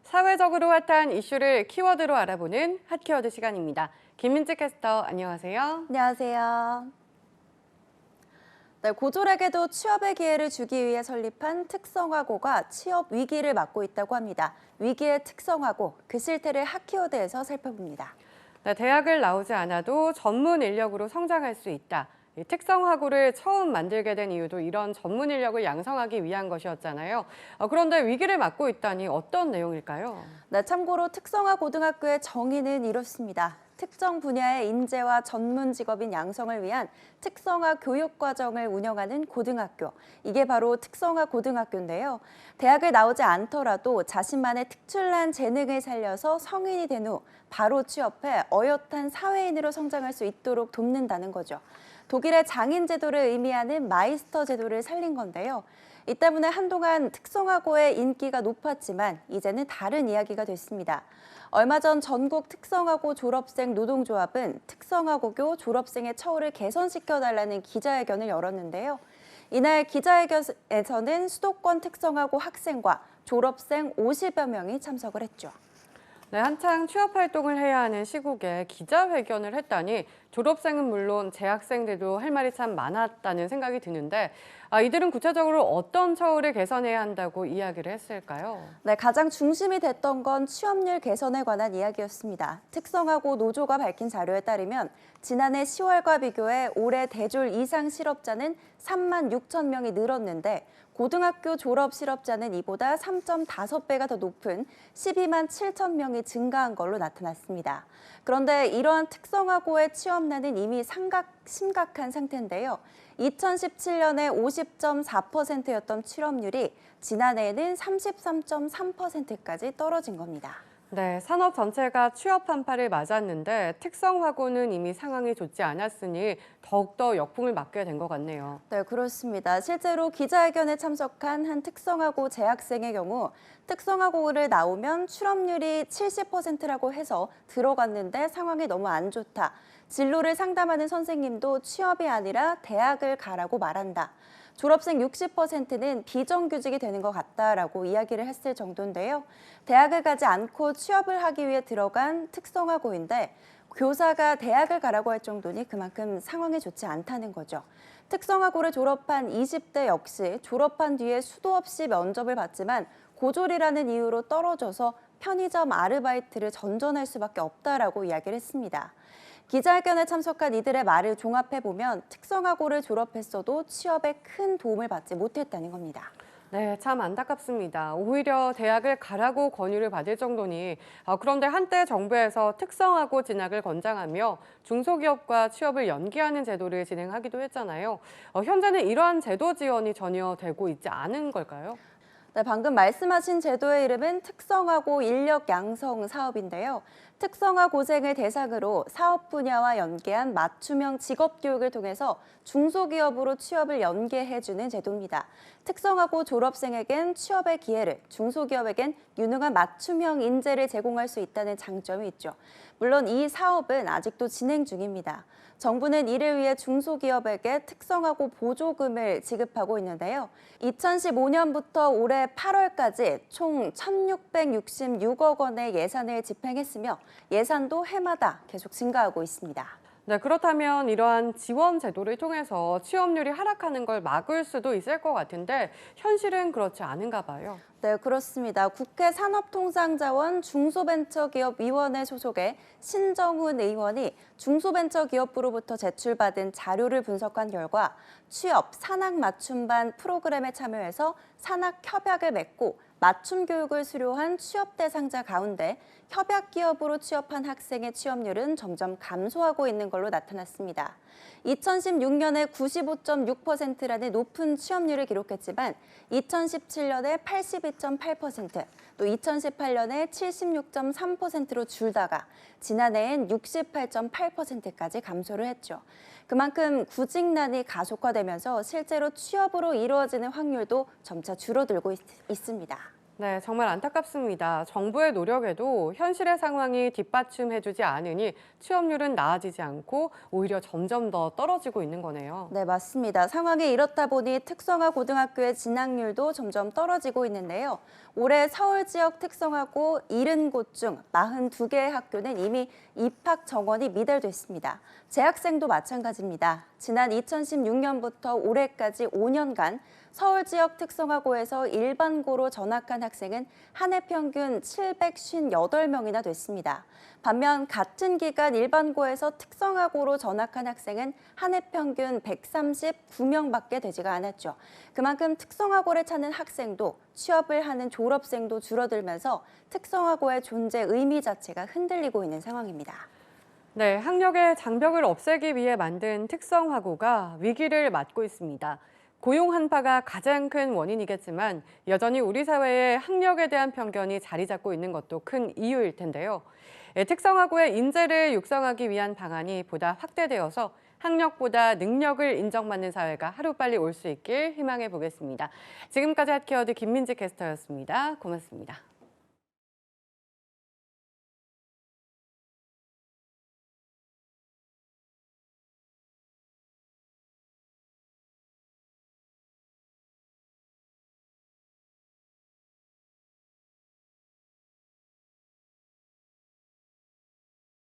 사회적으로 핫한 이슈를 키워드로 알아보는 핫키워드 시간입니다. 김민지 캐스터, 안녕하세요. 안녕하세요. 네, 고졸에게도 취업의 기회를 주기 위해 설립한 특성화고가 취업 위기를 맞고 있다고 합니다. 위기의 특성화고, 그 실태를 핫키워드에서 살펴봅니다. 네, 대학을 나오지 않아도 전문 인력으로 성장할 수 있다. 이 특성화고를 처음 만들게 된 이유도 이런 전문 인력을 양성하기 위한 것이었잖아요. 그런데 위기를 맞고 있다니 어떤 내용일까요? 네, 참고로 특성화 고등학교의 정의는 이렇습니다. 특정 분야의 인재와 전문 직업인 양성을 위한 특성화 교육 과정을 운영하는 고등학교. 이게 바로 특성화 고등학교인데요. 대학을 나오지 않더라도 자신만의 특출난 재능을 살려서 성인이 된 후 바로 취업해 어엿한 사회인으로 성장할 수 있도록 돕는다는 거죠. 독일의 장인 제도를 의미하는 마이스터 제도를 살린 건데요. 이 때문에 한동안 특성화고의 인기가 높았지만 이제는 다른 이야기가 됐습니다. 얼마 전 전국 특성화고 졸업생 노동조합은 특성화고교 졸업생의 처우를 개선시켜달라는 기자회견을 열었는데요. 이날 기자회견에서는 수도권 특성화고 학생과 졸업생 50여 명이 참석을 했죠. 네, 한창 취업 활동을 해야 하는 시국에 기자회견을 했다니 졸업생은 물론 재학생들도 할 말이 참 많았다는 생각이 드는데 이들은 구체적으로 어떤 처우를 개선해야 한다고 이야기를 했을까요? 네, 가장 중심이 됐던 건 취업률 개선에 관한 이야기였습니다. 특성화고 노조가 밝힌 자료에 따르면 지난해 10월과 비교해 올해 대졸 이상 실업자는 3만 6천 명이 늘었는데 고등학교 졸업 실업자는 이보다 3.5배가 더 높은 12만 7천 명이 증가한 걸로 나타났습니다. 그런데 이러한 특성화고의 취업난은 이미 심각한 상태인데요. 2017년에 50.4%였던 취업률이 지난해에는 33.3%까지 떨어진 겁니다. 네, 산업 전체가 취업 한파를 맞았는데 특성화고는 이미 상황이 좋지 않았으니 더욱더 역풍을 맞게 된 것 같네요. 네, 그렇습니다. 실제로 기자회견에 참석한 한 특성화고 재학생의 경우 특성화고를 나오면 취업률이 70%라고 해서 들어갔는데 상황이 너무 안 좋다. 진로를 상담하는 선생님도 취업이 아니라 대학을 가라고 말한다. 졸업생 60%는 비정규직이 되는 것 같다라고 이야기를 했을 정도인데요. 대학을 가지 않고 취업을 하기 위해 들어간 특성화고인데 교사가 대학을 가라고 할 정도니 그만큼 상황이 좋지 않다는 거죠. 특성화고를 졸업한 20대 역시 졸업한 뒤에 수도 없이 면접을 봤지만 고졸이라는 이유로 떨어져서 편의점 아르바이트를 전전할 수밖에 없다라고 이야기를 했습니다. 기자회견에 참석한 이들의 말을 종합해보면 특성화고를 졸업했어도 취업에 큰 도움을 받지 못했다는 겁니다. 네, 참 안타깝습니다. 오히려 대학을 가라고 권유를 받을 정도니 그런데 한때 정부에서 특성화고 진학을 권장하며 중소기업과 취업을 연계하는 제도를 진행하기도 했잖아요. 현재는 이러한 제도 지원이 전혀 되고 있지 않은 걸까요? 네, 방금 말씀하신 제도의 이름은 특성화고 인력 양성 사업인데요. 특성화 고생을 대상으로 사업 분야와 연계한 맞춤형 직업 교육을 통해서 중소기업으로 취업을 연계해주는 제도입니다. 특성화고 졸업생에겐 취업의 기회를, 중소기업에겐 유능한 맞춤형 인재를 제공할 수 있다는 장점이 있죠. 물론 이 사업은 아직도 진행 중입니다. 정부는 이를 위해 중소기업에게 특성화고 보조금을 지급하고 있는데요. 2015년부터 올해 8월까지 총 1,666억 원의 예산을 집행했으며 예산도 해마다 계속 증가하고 있습니다. 네, 그렇다면 이러한 지원 제도를 통해서 취업률이 하락하는 걸 막을 수도 있을 것 같은데 현실은 그렇지 않은가 봐요. 네, 그렇습니다. 국회 산업통상자원 중소벤처기업위원회 소속의 신정훈 의원이 중소벤처기업부로부터 제출받은 자료를 분석한 결과 취업 산학맞춤반 프로그램에 참여해서 산학협약을 맺고 맞춤 교육을 수료한 취업 대상자 가운데 협약 기업으로 취업한 학생의 취업률은 점점 감소하고 있는 걸로 나타났습니다. 2016년에 95.6%라는 높은 취업률을 기록했지만 2017년에 82.8%, 또 2018년에 76.3%로 줄다가 지난해엔 68.8%까지 감소를 했죠. 그만큼 구직난이 가속화되면서 실제로 취업으로 이루어지는 확률도 점차 줄어들고 있습니다. 네, 정말 안타깝습니다. 정부의 노력에도 현실의 상황이 뒷받침해주지 않으니 취업률은 나아지지 않고 오히려 점점 더 떨어지고 있는 거네요. 네, 맞습니다. 상황이 이렇다 보니 특성화 고등학교의 진학률도 점점 떨어지고 있는데요. 올해 서울 지역 특성화고 70곳 중 42개의 학교는 이미 입학 정원이 미달됐습니다. 재학생도 마찬가지입니다. 지난 2016년부터 올해까지 5년간 서울 지역 특성화고에서 일반고로 전학한 학생은 한 해 평균 758명이나 됐습니다. 반면 같은 기간 일반고에서 특성화고로 전학한 학생은 한 해 평균 139명밖에 되지가 않았죠. 그만큼 특성화고를 찾는 학생도 취업을 하는 졸업생도 줄어들면서 특성화고의 존재 의미 자체가 흔들리고 있는 상황입니다. 네, 학력의 장벽을 없애기 위해 만든 특성화고가 위기를 맞고 있습니다. 고용 한파가 가장 큰 원인이겠지만 여전히 우리 사회에 학력에 대한 편견이 자리 잡고 있는 것도 큰 이유일 텐데요. 특성화고의 인재를 육성하기 위한 방안이 보다 확대되어서 학력보다 능력을 인정받는 사회가 하루빨리 올 수 있길 희망해 보겠습니다. 지금까지 핫케어드 김민지 캐스터였습니다. 고맙습니다.